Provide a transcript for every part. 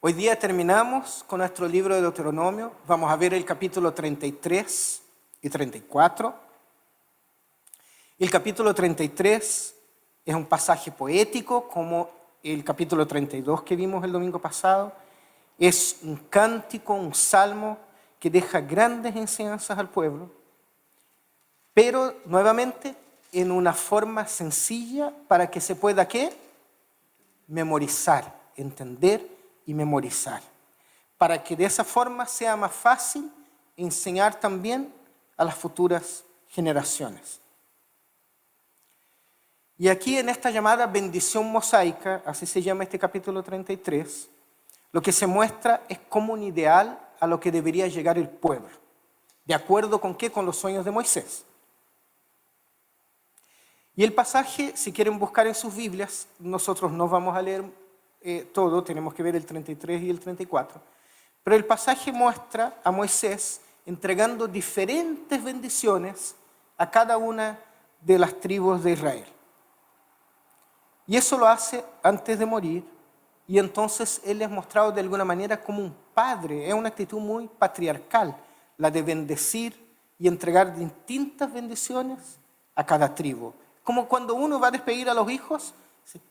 Hoy día terminamos con nuestro libro de Deuteronomio. Vamos a ver el capítulo 33 y 34. El capítulo 33 es un pasaje poético, como el capítulo 32 que vimos el domingo pasado. Es un cántico, un salmo que deja grandes enseñanzas al pueblo, pero nuevamente en una forma sencilla para que se pueda, ¿qué? Memorizar, entender y memorizar, para que de esa forma sea más fácil enseñar también a las futuras generaciones. Y aquí en esta llamada bendición mosaica, así se llama este capítulo 33, lo que se muestra es como un ideal a lo que debería llegar el pueblo. ¿De acuerdo con qué? Con los sueños de Moisés. Y el pasaje, si quieren buscar en sus Biblias, nosotros no vamos a leer todo, tenemos que ver el 33 y el 34, pero el pasaje muestra a Moisés entregando diferentes bendiciones a cada una de las tribus de Israel. Y eso lo hace antes de morir, y entonces él es mostrado de alguna manera como un padre. Es una actitud muy patriarcal, la de bendecir y entregar distintas bendiciones a cada tribu. Como cuando uno va a despedir a los hijos,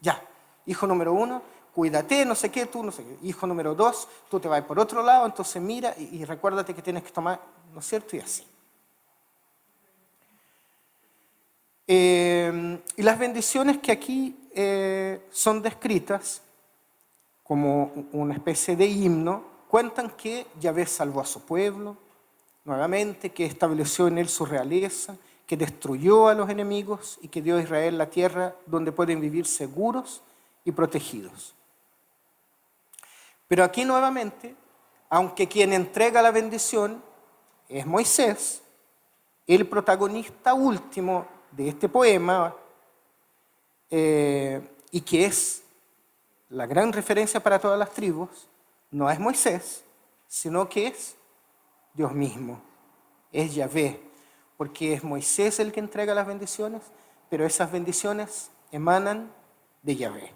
ya, hijo número 1, cuídate, no sé qué, tú no sé qué. Hijo número 2, tú te vas por otro lado, entonces mira y recuérdate que tienes que tomar, ¿no es cierto? Y así. Y las bendiciones que aquí son descritas como una especie de himno, cuentan que Yahvé salvó a su pueblo, nuevamente, que estableció en él su realeza, que destruyó a los enemigos y que dio a Israel la tierra donde pueden vivir seguros y protegidos. Pero aquí nuevamente, aunque quien entrega la bendición es Moisés, el protagonista último de este poema, y que es la gran referencia para todas las tribus, no es Moisés, sino que es Dios mismo, es Yahvé, porque es Moisés el que entrega las bendiciones, pero esas bendiciones emanan de Yahvé.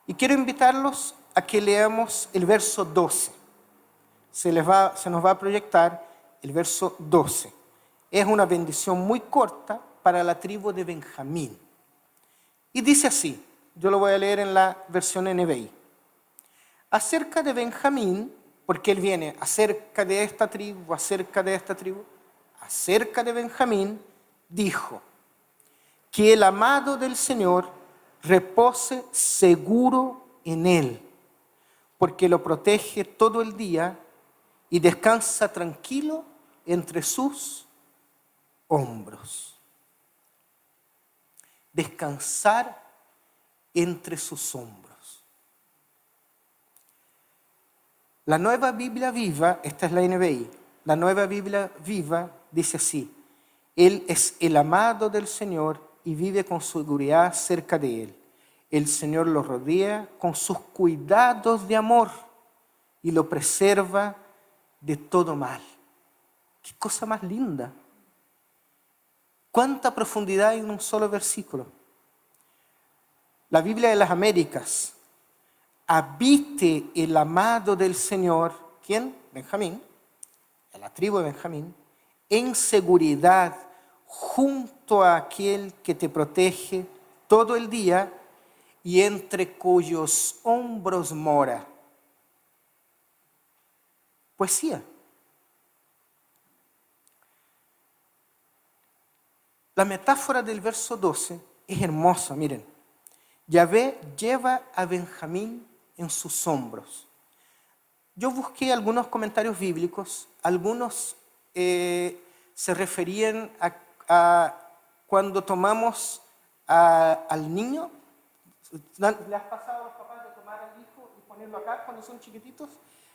Y quiero invitarlos a que leamos el verso 12. Se nos va a proyectar el verso 12. Es una bendición muy corta para la tribu de Benjamín. Y dice así, yo lo voy a leer en la versión NBI. Acerca de Benjamín, porque él viene acerca de esta tribu, acerca de Benjamín, dijo, que el amado del Señor repose seguro en él, porque lo protege todo el día y descansa tranquilo entre sus hombros. Descansar entre sus hombros. La Nueva Biblia Viva, esta es la NBI, la Nueva Biblia Viva dice así, Él es el amado del Señor y vive con seguridad cerca de Él. El Señor lo rodea con sus cuidados de amor y lo preserva de todo mal. ¡Qué cosa más linda! ¿Cuánta profundidad en un solo versículo? La Biblia de las Américas, habite el amado del Señor, ¿quién? Benjamín, la tribu de Benjamín, en seguridad junto a aquel que te protege todo el día y entre cuyos hombros mora. Poesía. La metáfora del verso 12 es hermosa, miren. Yahvé lleva a Benjamín en sus hombros. Yo busqué algunos comentarios bíblicos, algunos se referían a cuando tomamos al niño. ¿Le has pasado a los papás de tomar al hijo y ponerlo acá cuando son chiquititos?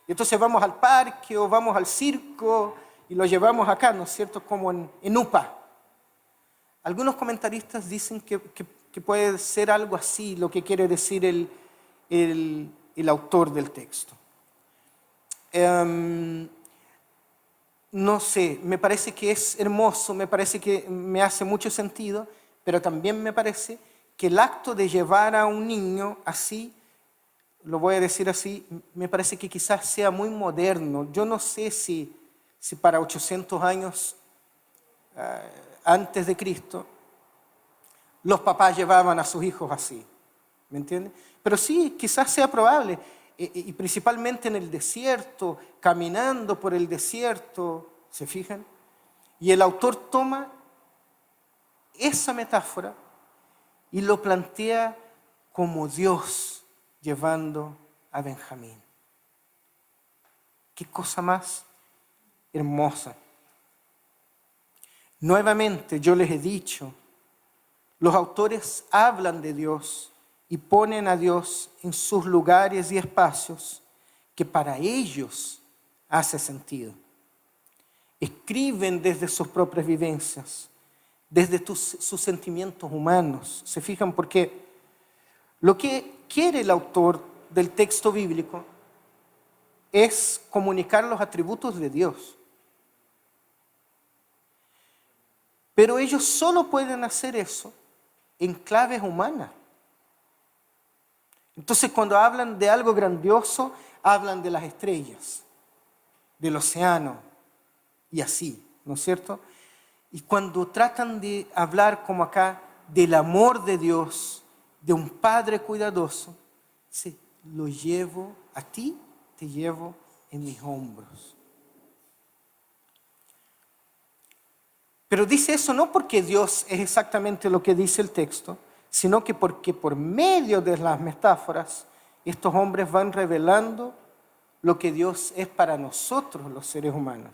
Y entonces vamos al parque o vamos al circo y lo llevamos acá, ¿no es cierto? Como en UPA. Algunos comentaristas dicen que puede ser algo así lo que quiere decir el autor del texto. No sé, me parece que es hermoso, me parece que me hace mucho sentido, pero también me parece que el acto de llevar a un niño así lo voy a decir así, me parece que quizás sea muy moderno. Yo no sé si para 800 años antes de Cristo, los papás llevaban a sus hijos así, ¿me entiendes? Pero sí, quizás sea probable, y principalmente en el desierto, caminando por el desierto, ¿se fijan? Y el autor toma esa metáfora y lo plantea como Dios llevando a Benjamín. Qué cosa más hermosa. Nuevamente yo les he dicho, los autores hablan de Dios y ponen a Dios en sus lugares y espacios que para ellos hace sentido. Escriben desde sus propias vivencias, desde sus sentimientos humanos. ¿Se fijan? Porque lo que quiere el autor del texto bíblico es comunicar los atributos de Dios. Pero ellos solo pueden hacer eso en claves humanas. Entonces, cuando hablan de algo grandioso, hablan de las estrellas, del océano y así, ¿no es cierto? Y cuando tratan de hablar como acá del amor de Dios, de un Padre cuidadoso, dice, lo llevo a ti, te llevo en mis hombros. Pero dice eso no porque Dios es exactamente lo que dice el texto, sino que porque por medio de las metáforas, estos hombres van revelando lo que Dios es para nosotros, los seres humanos.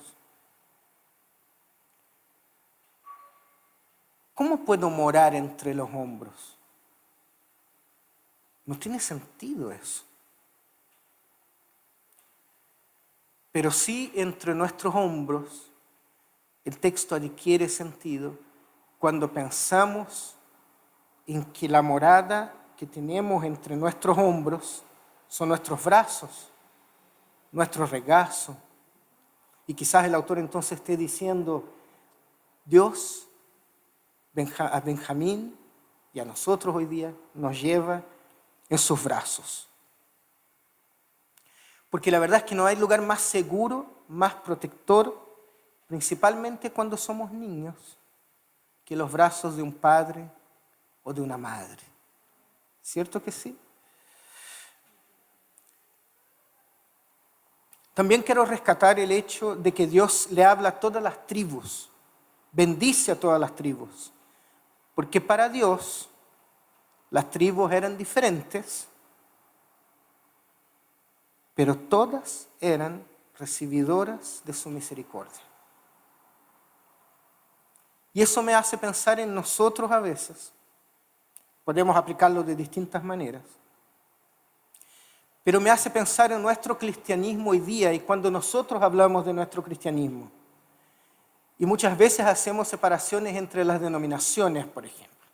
¿Cómo puedo morar entre los hombros? No tiene sentido eso. Pero sí entre nuestros hombros, el texto adquiere sentido cuando pensamos en que la morada que tenemos entre nuestros hombros son nuestros brazos, nuestro regazo. Y quizás el autor entonces esté diciendo, Dios a Benjamín y a nosotros hoy día nos lleva en sus brazos. Porque la verdad es que no hay lugar más seguro, más protector, principalmente cuando somos niños, que los brazos de un padre o de una madre. ¿Cierto que sí? También quiero rescatar el hecho de que Dios le habla a todas las tribus, bendice a todas las tribus, porque para Dios las tribus eran diferentes, pero todas eran recibidoras de su misericordia. Y eso me hace pensar en nosotros a veces. Podemos aplicarlo de distintas maneras. Pero me hace pensar en nuestro cristianismo hoy día y cuando nosotros hablamos de nuestro cristianismo. Y muchas veces hacemos separaciones entre las denominaciones, por ejemplo.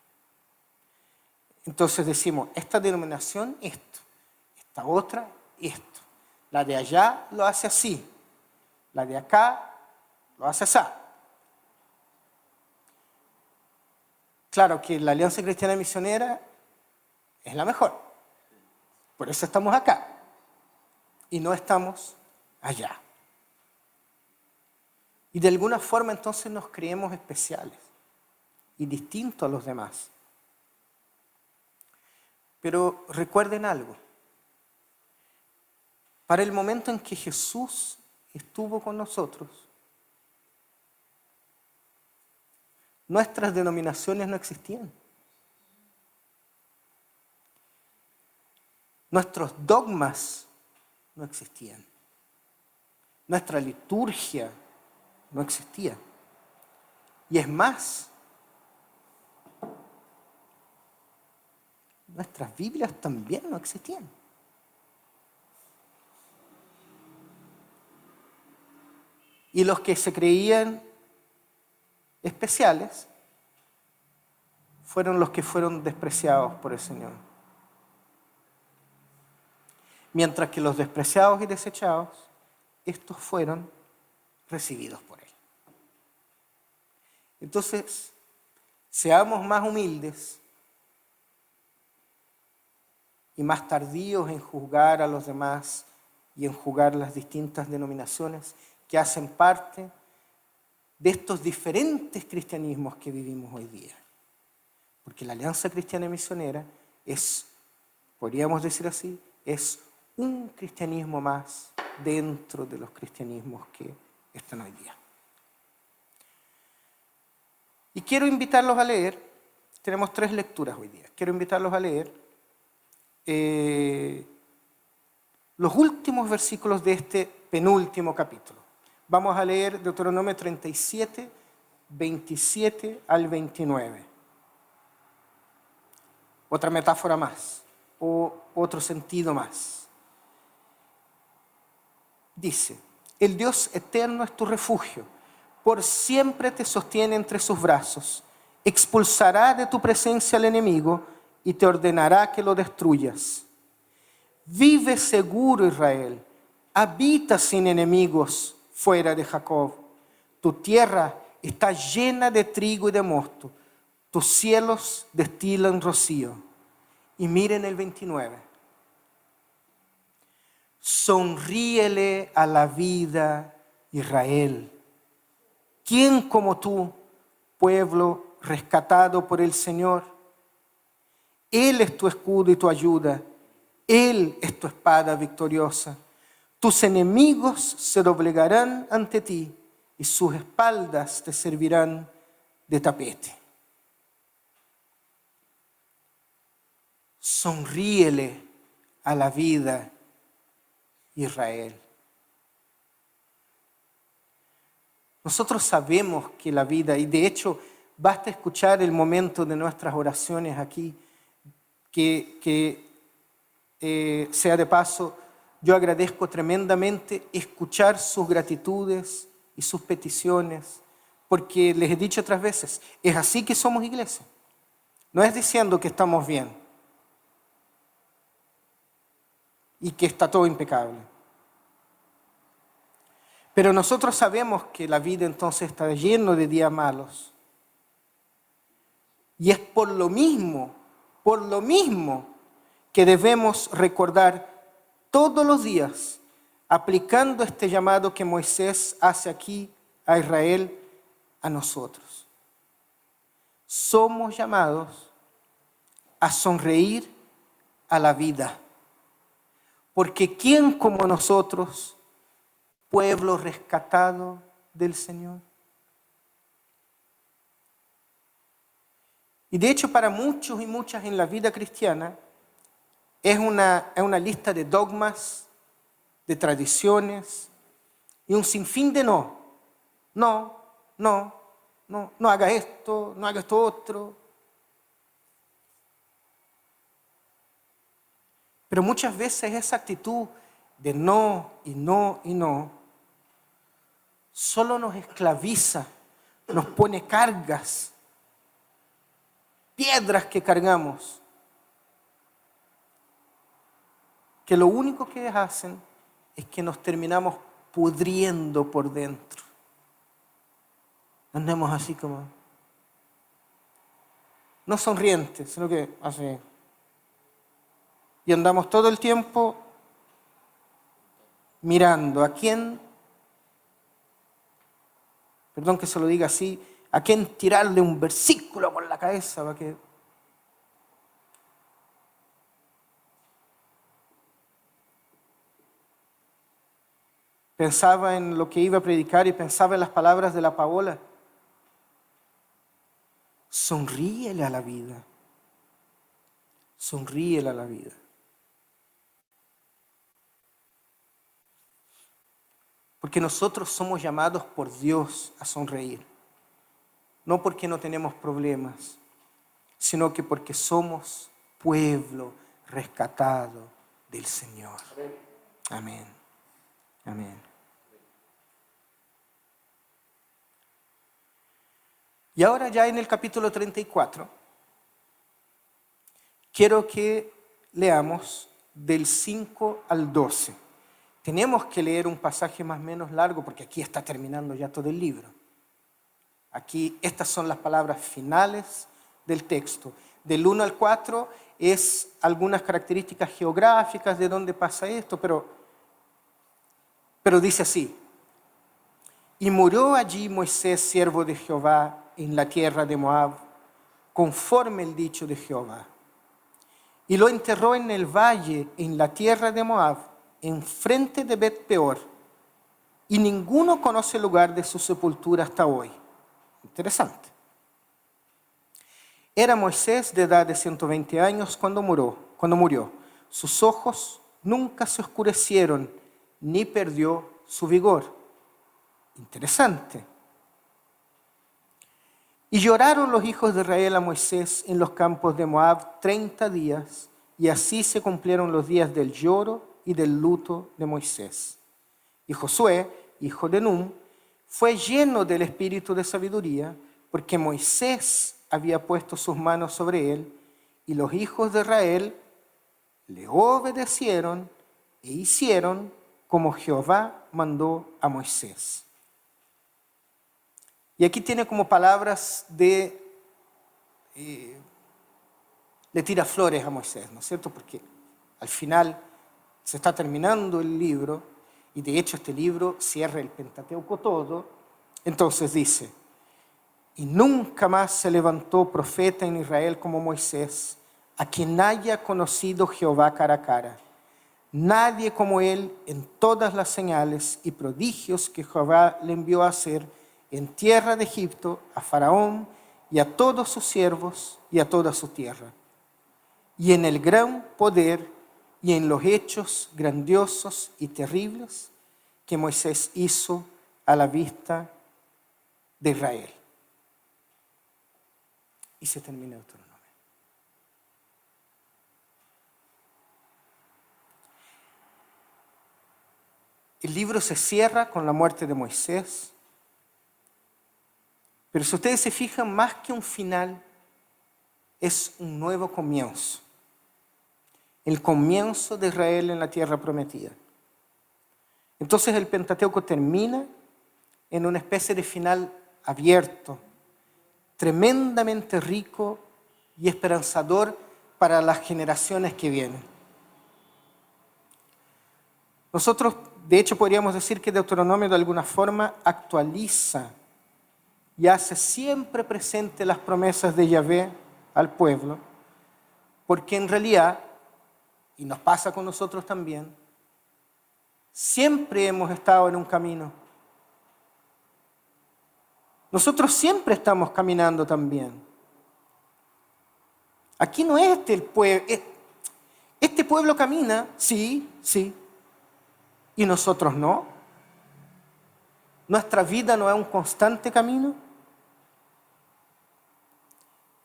Entonces decimos, esta denominación, esto. Esta otra, esto. La de allá lo hace así. La de acá lo hace así. Claro que la Alianza Cristiana Misionera es la mejor. Por eso estamos acá. Y no estamos allá. Y de alguna forma entonces nos creemos especiales y distintos a los demás. Pero recuerden algo. Para el momento en que Jesús estuvo con nosotros, nuestras denominaciones no existían. Nuestros dogmas no existían. Nuestra liturgia no existía. Y es más, nuestras Biblias también no existían. Y los que se creían especiales fueron los que fueron despreciados por el Señor. Mientras que los despreciados y desechados, estos fueron recibidos por Él. Entonces, seamos más humildes y más tardíos en juzgar a los demás y en juzgar las distintas denominaciones que hacen parte de estos diferentes cristianismos que vivimos hoy día. Porque la Alianza Cristiana Misionera es, podríamos decir así, es un cristianismo más dentro de los cristianismos que están hoy día. Y quiero invitarlos a leer, tenemos 3 lecturas hoy día, quiero invitarlos a leer los últimos versículos de este penúltimo capítulo. Vamos a leer Deuteronomio 37, 27 al 29. Otra metáfora más, o otro sentido más. Dice, el Dios eterno es tu refugio, por siempre te sostiene entre sus brazos, expulsará de tu presencia al enemigo y te ordenará que lo destruyas. Vive seguro, Israel, habita sin enemigos fuera de Jacob. Tu tierra está llena de trigo y de mosto, tus cielos destilan rocío. Y miren el 29. Sonríele a la vida, Israel. ¿Quién como tú, pueblo rescatado por el Señor? Él es tu escudo y tu ayuda. Él es tu espada victoriosa. Tus enemigos se doblegarán ante ti y sus espaldas te servirán de tapete. Sonríele a la vida, Israel. Nosotros sabemos que la vida, y de hecho basta escuchar el momento de nuestras oraciones aquí, que sea de paso, yo agradezco tremendamente escuchar sus gratitudes y sus peticiones, porque les he dicho otras veces, es así que somos iglesia. No es diciendo que estamos bien y que está todo impecable. Pero nosotros sabemos que la vida entonces está llena de días malos. Y es por lo mismo que debemos recordar todos los días, aplicando este llamado que Moisés hace aquí a Israel, a nosotros. Somos llamados a sonreír a la vida. Porque ¿quién como nosotros, pueblo rescatado del Señor? Y de hecho para muchos y muchas en la vida cristiana es una lista de dogmas, de tradiciones y un sinfín de no. No haga esto, no haga esto otro. Pero muchas veces esa actitud de no y no y no solo nos esclaviza, nos pone cargas, piedras que cargamos, que lo único que hacen es que nos terminamos pudriendo por dentro. Andamos así como, no sonrientes, sino que así. Y andamos todo el tiempo mirando a quién, perdón que se lo diga así, a quién tirarle un versículo por la cabeza para que... Pensaba en lo que iba a predicar y pensaba en las palabras de la Paola. Sonríele a la vida. Sonríele a la vida. Porque nosotros somos llamados por Dios a sonreír. No porque no tenemos problemas, sino que porque somos pueblo rescatado del Señor. Amén. Amén. Y ahora ya en el capítulo 34, quiero que leamos del 5 al 12. Tenemos que leer un pasaje más o menos largo porque aquí está terminando ya todo el libro. Aquí estas son las palabras finales del texto. Del 1 al 4 es algunas características geográficas de dónde pasa esto, pero dice así: y murió allí Moisés, siervo de Jehová, en la tierra de Moab, conforme el dicho de Jehová. Y lo enterró en el valle, en la tierra de Moab, enfrente de Bet-peor, y ninguno conoce el lugar de su sepultura hasta hoy. Interesante. Era Moisés de edad de 120 años cuando murió. Sus ojos nunca se oscurecieron, ni perdió su vigor. Interesante. Y lloraron los hijos de Israel a Moisés en los campos de Moab 30 días, y así se cumplieron los días del lloro y del luto de Moisés. Y Josué, hijo de Nun, fue lleno del espíritu de sabiduría, porque Moisés había puesto sus manos sobre él, y los hijos de Israel le obedecieron e hicieron como Jehová mandó a Moisés. Y aquí tiene como palabras le tira flores a Moisés, ¿no es cierto? Porque al final se está terminando el libro, y de hecho este libro cierra el Pentateuco todo. Entonces dice: y nunca más se levantó profeta en Israel como Moisés, a quien haya conocido Jehová cara a cara. Nadie como él en todas las señales y prodigios que Jehová le envió a hacer en tierra de Egipto, a Faraón y a todos sus siervos y a toda su tierra. Y en el gran poder y en los hechos grandiosos y terribles que Moisés hizo a la vista de Israel. Y se termina Deuteronomio. El libro se cierra con la muerte de Moisés, pero si ustedes se fijan, más que un final, es un nuevo comienzo. El comienzo de Israel en la tierra prometida. Entonces el Pentateuco termina en una especie de final abierto, tremendamente rico y esperanzador para las generaciones que vienen. Nosotros, de hecho, podríamos decir que Deuteronomio de alguna forma actualiza y hace siempre presente las promesas de Yahvé al pueblo, porque en realidad, y nos pasa con nosotros también, siempre hemos estado en un camino. Nosotros siempre estamos caminando también. Aquí no es el pueblo. Este pueblo camina, sí, y nosotros no. Nuestra vida no es un constante camino,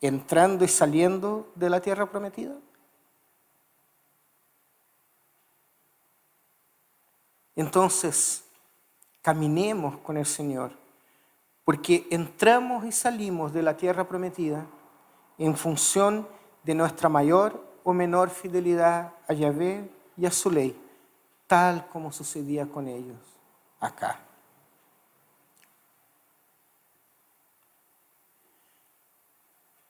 entrando y saliendo de la tierra prometida. Entonces, caminemos con el Señor, porque entramos y salimos de la tierra prometida en función de nuestra mayor o menor fidelidad a Yahvé y a su ley, tal como sucedía con ellos acá.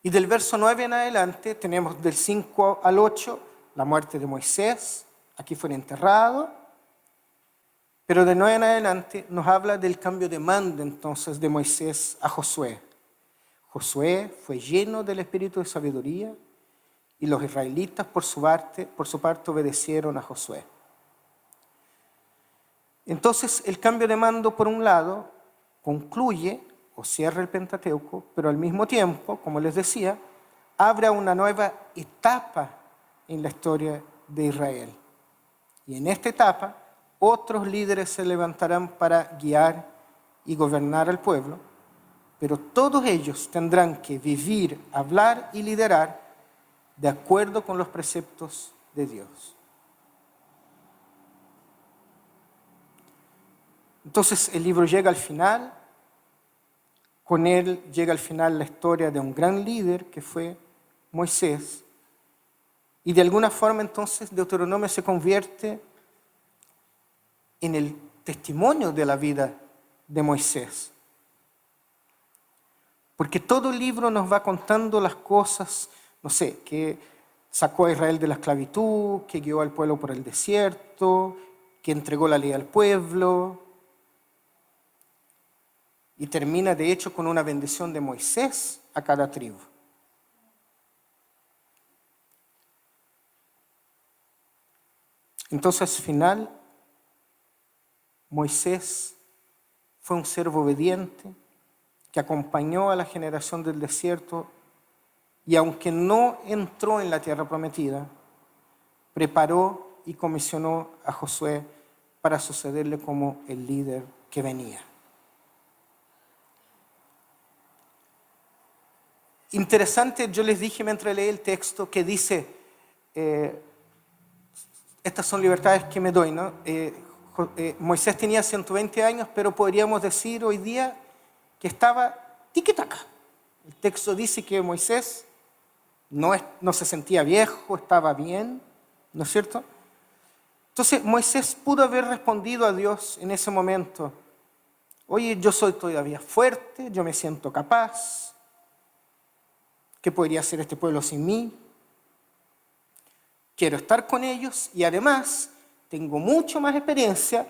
Y del verso 9 en adelante tenemos del 5 al 8 la muerte de Moisés, aquí fue enterrado. Pero de 9 en adelante nos habla del cambio de mando entonces de Moisés a Josué. Josué fue lleno del espíritu de sabiduría, y los israelitas por su parte obedecieron a Josué. Entonces el cambio de mando, por un lado, concluye o cierra el Pentateuco, pero al mismo tiempo, como les decía, abre una nueva etapa en la historia de Israel. Y en esta etapa, otros líderes se levantarán para guiar y gobernar al pueblo, pero todos ellos tendrán que vivir, hablar y liderar de acuerdo con los preceptos de Dios. Entonces el libro llega al final. Con él llega al final la historia de un gran líder que fue Moisés. Y de alguna forma entonces Deuteronomio se convierte en el testimonio de la vida de Moisés. Porque todo el libro nos va contando las cosas no sé, que sacó a Israel de la esclavitud, que guió al pueblo por el desierto, que entregó la ley al pueblo. Y termina, de hecho, con una bendición de Moisés a cada tribu. Entonces, al final, Moisés fue un siervo obediente que acompañó a la generación del desierto y aunque no entró en la tierra prometida, preparó y comisionó a Josué para sucederle como el líder que venía. Interesante, yo les dije mientras leí el texto que dice, estas son libertades que me doy, ¿no? Moisés tenía 120 años, pero podríamos decir hoy día que estaba tiquitaca. El texto dice que Moisés no se sentía viejo, estaba bien, ¿no es cierto? Entonces Moisés pudo haber respondido a Dios en ese momento, oye, yo soy todavía fuerte, yo me siento capaz, ¿qué podría hacer este pueblo sin mí? Quiero estar con ellos y además tengo mucho más experiencia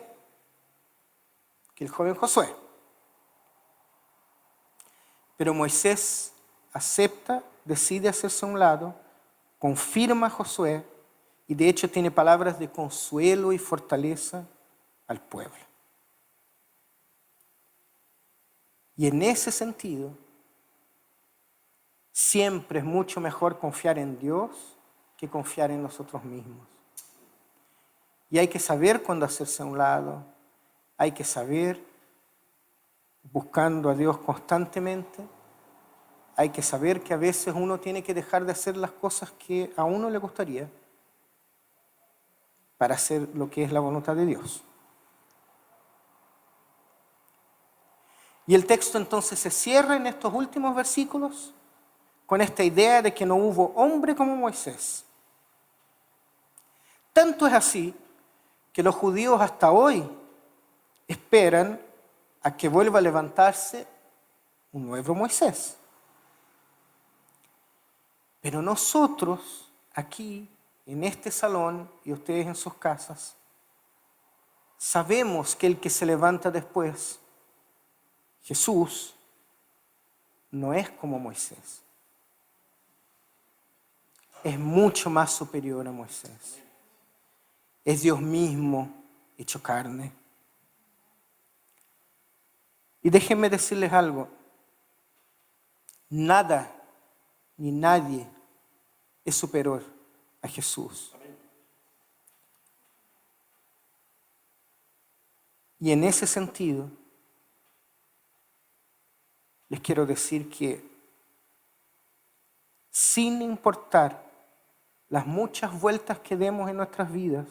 que el joven Josué. Pero Moisés acepta, decide hacerse a un lado, confirma a Josué y de hecho tiene palabras de consuelo y fortaleza al pueblo. Y en ese sentido, siempre es mucho mejor confiar en Dios que confiar en nosotros mismos. Y hay que saber cuándo hacerse a un lado, hay que saber, buscando a Dios constantemente, hay que saber que a veces uno tiene que dejar de hacer las cosas que a uno le gustaría para hacer lo que es la voluntad de Dios. Y el texto entonces se cierra en estos últimos versículos con esta idea de que no hubo hombre como Moisés. Tanto es así que los judíos hasta hoy esperan a que vuelva a levantarse un nuevo Moisés. Pero nosotros aquí, en este salón y ustedes en sus casas, sabemos que el que se levanta después, Jesús, no es como Moisés. Es mucho más superior a Moisés. Es Dios mismo hecho carne. Y déjenme decirles algo. Nada ni nadie es superior a Jesús. Y en ese sentido, les quiero decir que sin importar las muchas vueltas que demos en nuestras vidas,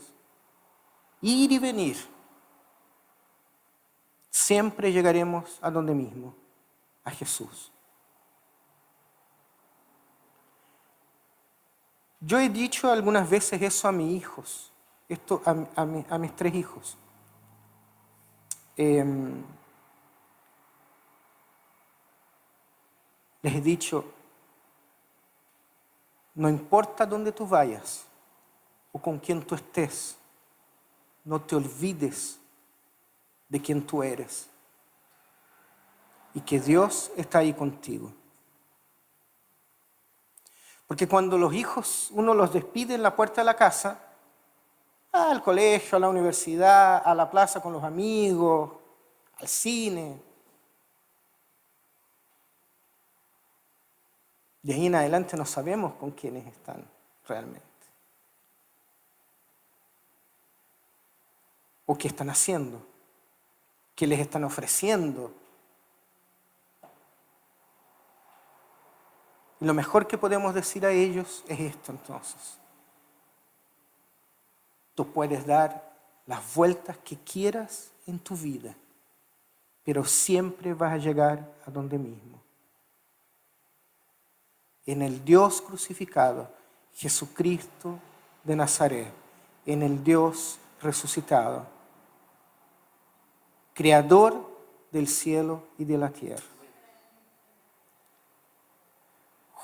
ir y venir, siempre llegaremos a donde mismo, a Jesús. Yo he dicho algunas veces eso a mis hijos, a mis 3 hijos. Les he dicho, no importa dónde tú vayas o con quién tú estés, no te olvides de quién tú eres y que Dios está ahí contigo. Porque cuando los hijos uno los despide en la puerta de la casa, al colegio, a la universidad, a la plaza con los amigos, al cine, de ahí en adelante no sabemos con quiénes están realmente. O qué están haciendo, qué les están ofreciendo. Y lo mejor que podemos decir a ellos es esto entonces. Tú puedes dar las vueltas que quieras en tu vida, pero siempre vas a llegar a donde mismo. En el Dios crucificado, Jesucristo de Nazaret, en el Dios resucitado, creador del cielo y de la tierra.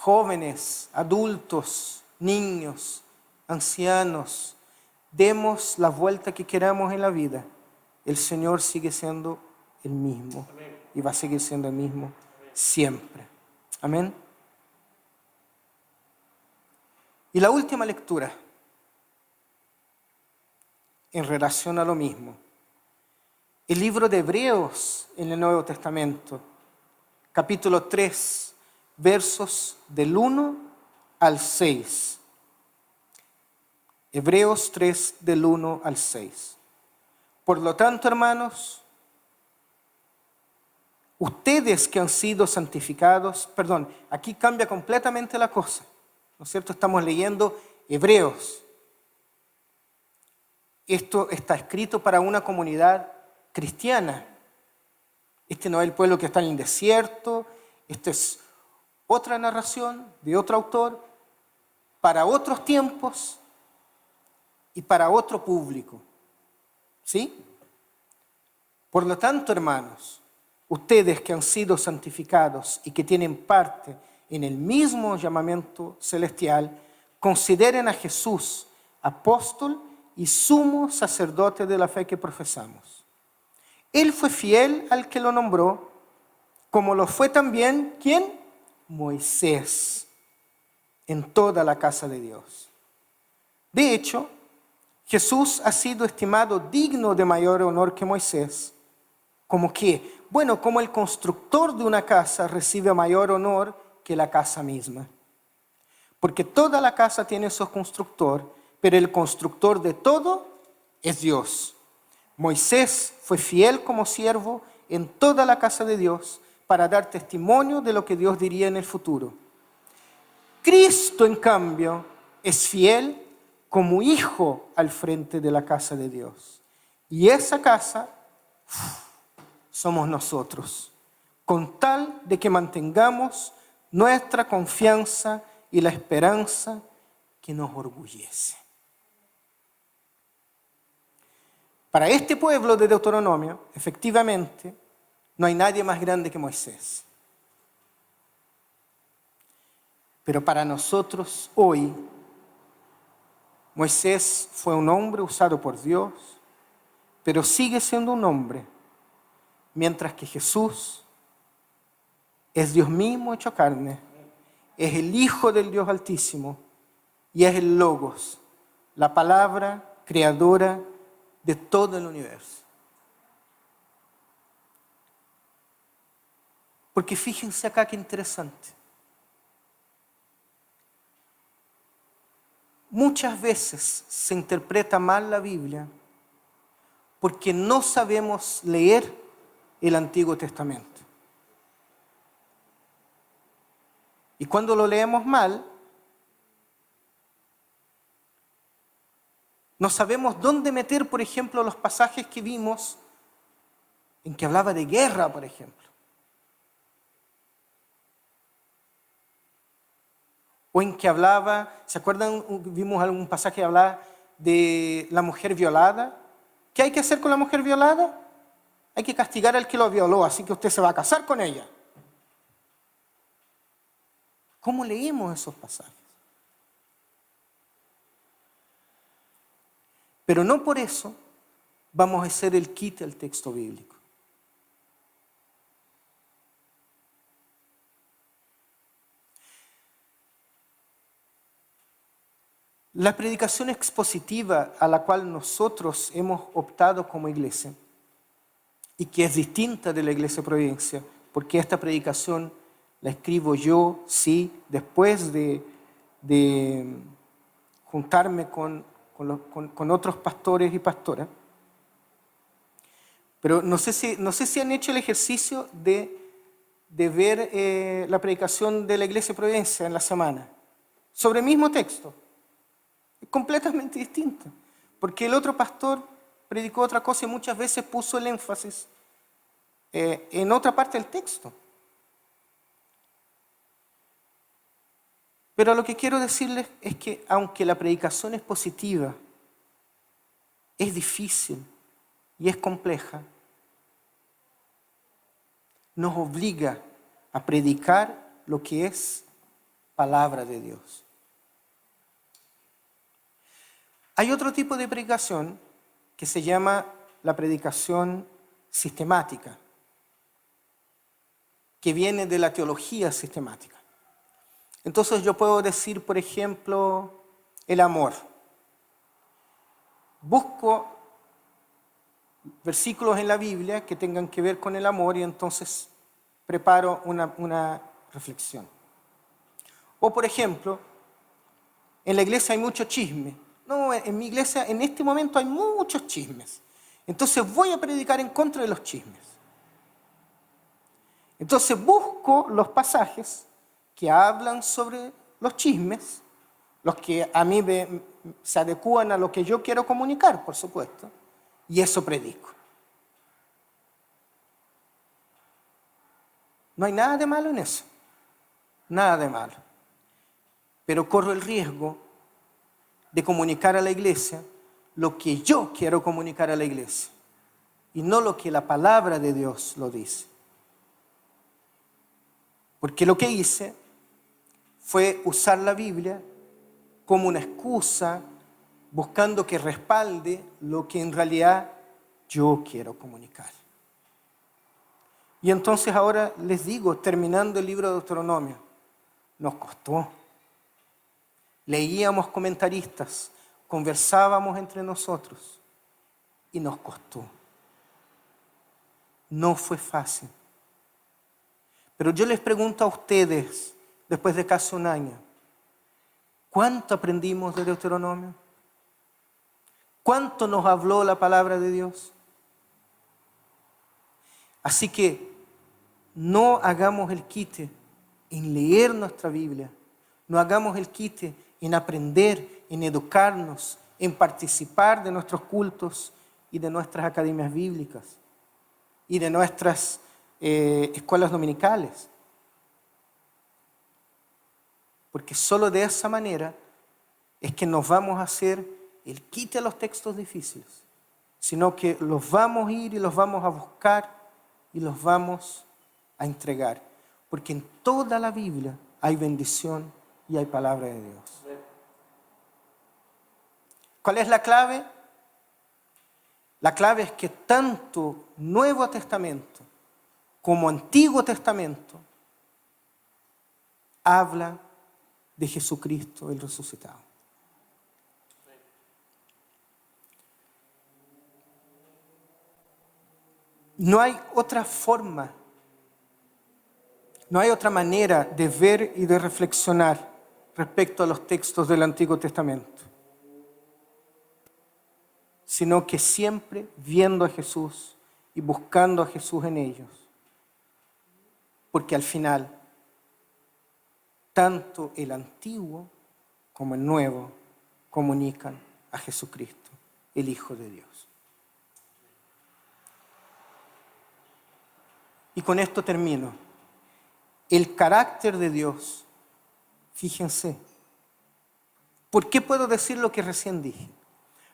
jóvenes, adultos, niños, ancianos, demos la vuelta que queramos en la vida, el Señor sigue siendo el mismo y va a seguir siendo el mismo siempre. Amén. Y la última lectura, en relación a lo mismo, el libro de Hebreos en el Nuevo Testamento, capítulo 3, versos del 1 al 6. Hebreos 3, del 1 al 6. Por lo tanto, hermanos, ustedes que han sido santificados, aquí cambia completamente la cosa, ¿no es cierto? Estamos leyendo Hebreos. Esto está escrito para una comunidad cristiana. Este no es el pueblo que está en el desierto, esta es otra narración de otro autor, para otros tiempos y para otro público. ¿Sí? Por lo tanto, hermanos, ustedes que han sido santificados y que tienen parte en el mismo llamamiento celestial, consideren a Jesús apóstol y sumo sacerdote de la fe que profesamos. Él fue fiel al que lo nombró, como lo fue también, ¿quién? Moisés, en toda la casa de Dios. De hecho, Jesús ha sido estimado digno de mayor honor que Moisés, como el constructor de una casa recibe mayor honor que la casa misma. Porque toda la casa tiene su constructor, pero el constructor de todo es Dios. Moisés fue fiel como siervo en toda la casa de Dios para dar testimonio de lo que Dios diría en el futuro. Cristo, en cambio, es fiel como hijo al frente de la casa de Dios. Y esa casa somos nosotros, con tal de que mantengamos nuestra confianza y la esperanza que nos orgullece. Para este pueblo de Deuteronomio, efectivamente, no hay nadie más grande que Moisés. Pero para nosotros hoy, Moisés fue un hombre usado por Dios, pero sigue siendo un hombre, mientras que Jesús es Dios mismo hecho carne, es el Hijo del Dios Altísimo y es el Logos, la palabra creadora de todo el universo. Porque fíjense acá qué interesante. Muchas veces se interpreta mal la Biblia porque no sabemos leer el Antiguo Testamento. Y cuando lo leemos mal, no sabemos dónde meter, por ejemplo, los pasajes que vimos en que hablaba de guerra, por ejemplo. O en que hablaba, ¿se acuerdan? Vimos algún pasaje que hablaba de la mujer violada. ¿Qué hay que hacer con la mujer violada? Hay que castigar al que lo violó, así que usted se va a casar con ella. ¿Cómo leímos esos pasajes? Pero no por eso vamos a hacer el quite al texto bíblico. La predicación expositiva a la cual nosotros hemos optado como iglesia, y que es distinta de la Iglesia Providencia, porque esta predicación la escribo yo, sí, después de juntarme con otros pastores y pastoras. Pero no sé si han hecho el ejercicio de ver la predicación de la Iglesia Providencia en la semana, sobre el mismo texto. Es completamente distinto, porque el otro pastor predicó otra cosa y muchas veces puso el énfasis en otra parte del texto. Pero lo que quiero decirles es que aunque la predicación es positiva, es difícil y es compleja, nos obliga a predicar lo que es palabra de Dios. Hay otro tipo de predicación que se llama la predicación sistemática, que viene de la teología sistemática. Entonces yo puedo decir, por ejemplo, el amor. Busco versículos en la Biblia que tengan que ver con el amor y entonces preparo una reflexión. O por ejemplo, en la iglesia hay mucho chisme. No, en mi iglesia en este momento hay muchos chismes. Entonces voy a predicar en contra de los chismes. Entonces busco los pasajes que hablan sobre los chismes, los que a mí se adecúan a lo que yo quiero comunicar, por supuesto, y eso predico. No hay nada de malo en eso, nada de malo. Pero corro el riesgo de comunicar a la iglesia lo que yo quiero comunicar a la iglesia y no lo que la palabra de Dios lo dice. Porque lo que hice fue usar la Biblia como una excusa, buscando que respalde lo que en realidad yo quiero comunicar. Y entonces ahora les digo, terminando el libro de Deuteronomio, nos costó. Leíamos comentaristas, conversábamos entre nosotros y nos costó. No fue fácil. Pero yo les pregunto a ustedes, después de casi un año, ¿cuánto aprendimos de Deuteronomio? ¿Cuánto nos habló la palabra de Dios? Así que no hagamos el quite en leer nuestra Biblia, no hagamos el quite en aprender, en educarnos, en participar de nuestros cultos y de nuestras academias bíblicas y de nuestras escuelas dominicales. Porque solo de esa manera es que nos vamos a hacer el quite a los textos difíciles, sino que los vamos a ir y los vamos a buscar y los vamos a entregar. Porque en toda la Biblia hay bendición y hay palabra de Dios. ¿Cuál es la clave? La clave es que tanto Nuevo Testamento como Antiguo Testamento habla de Jesucristo el resucitado. No hay otra forma, no hay otra manera de ver y de reflexionar respecto a los textos del Antiguo Testamento, sino que siempre viendo a Jesús y buscando a Jesús en ellos. Porque al final, tanto el Antiguo como el Nuevo comunican a Jesucristo, el Hijo de Dios. Y con esto termino. El carácter de Dios, fíjense, ¿por qué puedo decir lo que recién dije?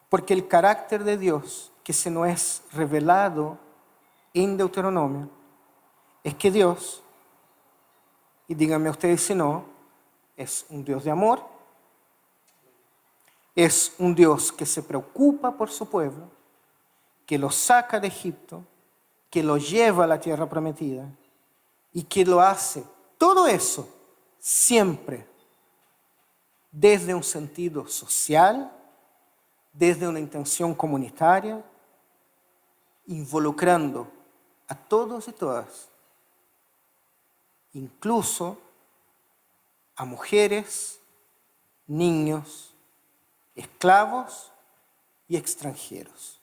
Porque el carácter de Dios que se nos es revelado en Deuteronomio es que Dios, y díganme ustedes si no, es un Dios de amor, es un Dios que se preocupa por su pueblo, que lo saca de Egipto, que lo lleva a la tierra prometida y que lo hace todo eso siempre desde un sentido social, desde una intención comunitaria, involucrando a todos y todas, incluso a mujeres, niños, esclavos y extranjeros.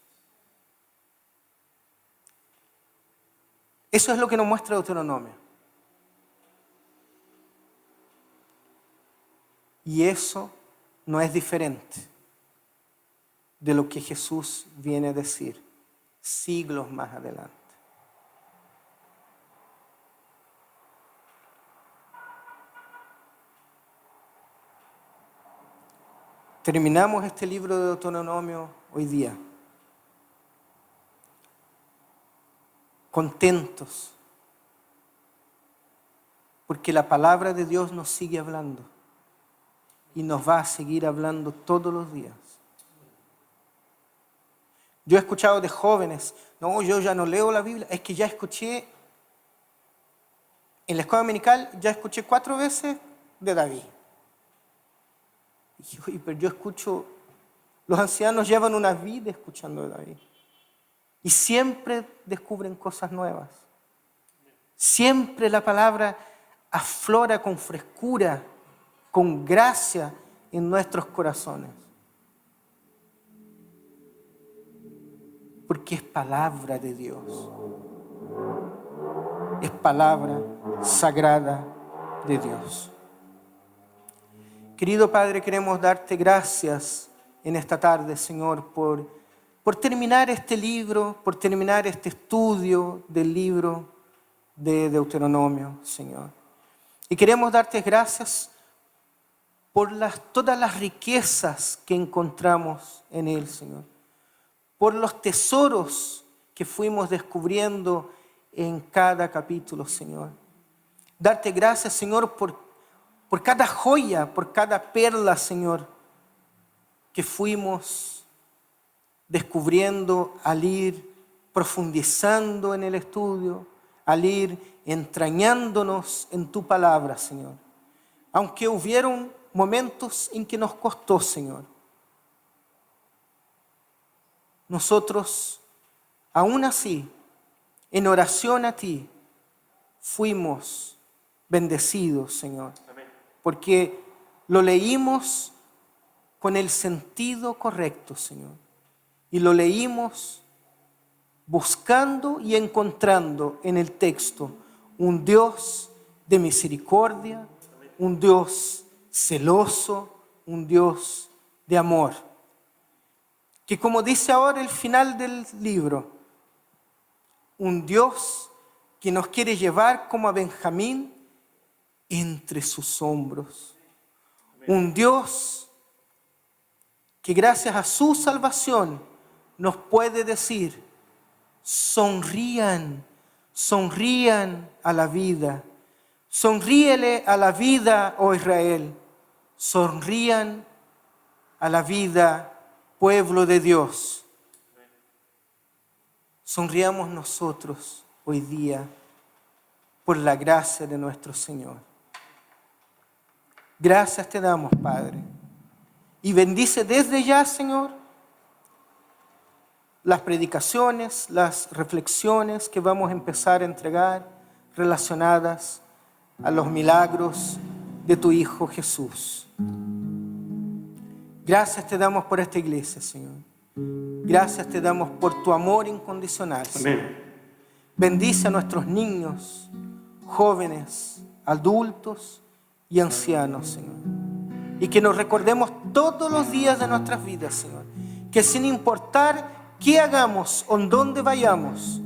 Eso es lo que nos muestra Deuteronomio. Y eso no es diferente de lo que Jesús viene a decir siglos más adelante. Terminamos este libro de Deuteronomio hoy día contentos porque la palabra de Dios nos sigue hablando. y nos va a seguir hablando todos los días. Yo he escuchado de jóvenes, no, yo ya no leo la Biblia, es que ya escuché, en la escuela dominical ya escuché 4 veces de David. Y yo, pero yo escucho, los ancianos llevan una vida escuchando de David. Y siempre descubren cosas nuevas. Siempre la palabra aflora con frescura, con gracia en nuestros corazones. Porque es palabra de Dios. Es palabra sagrada de Dios. Querido Padre, queremos darte gracias en esta tarde, Señor, por terminar este libro, por terminar este estudio del libro de Deuteronomio, Señor. Y queremos darte gracias por todas las riquezas que encontramos en él, Señor. Por los tesoros que fuimos descubriendo en cada capítulo, Señor. Darte gracias, Señor, por cada joya, por cada perla, Señor, que fuimos descubriendo al ir profundizando en el estudio, al ir entrañándonos en tu palabra, Señor. Aunque hubieron momentos en que nos costó, Señor. Nosotros, aún así, en oración a ti, fuimos bendecidos, Señor. Amén. Porque lo leímos con el sentido correcto, Señor. Y lo leímos buscando y encontrando en el texto un Dios de misericordia, un Dios celoso, un Dios de amor. Que como dice ahora el final del libro, un Dios que nos quiere llevar como a Benjamín entre sus hombros. Un Dios que gracias a su salvación nos puede decir, sonrían, sonrían a la vida. Sonríele a la vida, oh Israel. Sonrían a la vida, pueblo de Dios. Sonriamos nosotros hoy día por la gracia de nuestro Señor. Gracias te damos, Padre. Y bendice desde ya, Señor, las predicaciones, las reflexiones que vamos a empezar a entregar relacionadas a los milagros de tu Hijo Jesús. Gracias te damos por esta iglesia, Señor. Gracias te damos por tu amor incondicional, Señor. Amén. Bendice a nuestros niños, jóvenes, adultos y ancianos, Señor. Y que nos recordemos todos los días de nuestras vidas, Señor. Que sin importar qué hagamos o en dónde vayamos,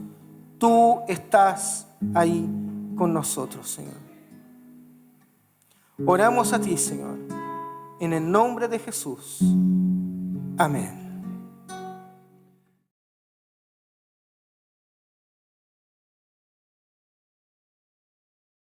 tú estás ahí con nosotros, Señor. Oramos a ti, Señor, en el nombre de Jesús. Amén.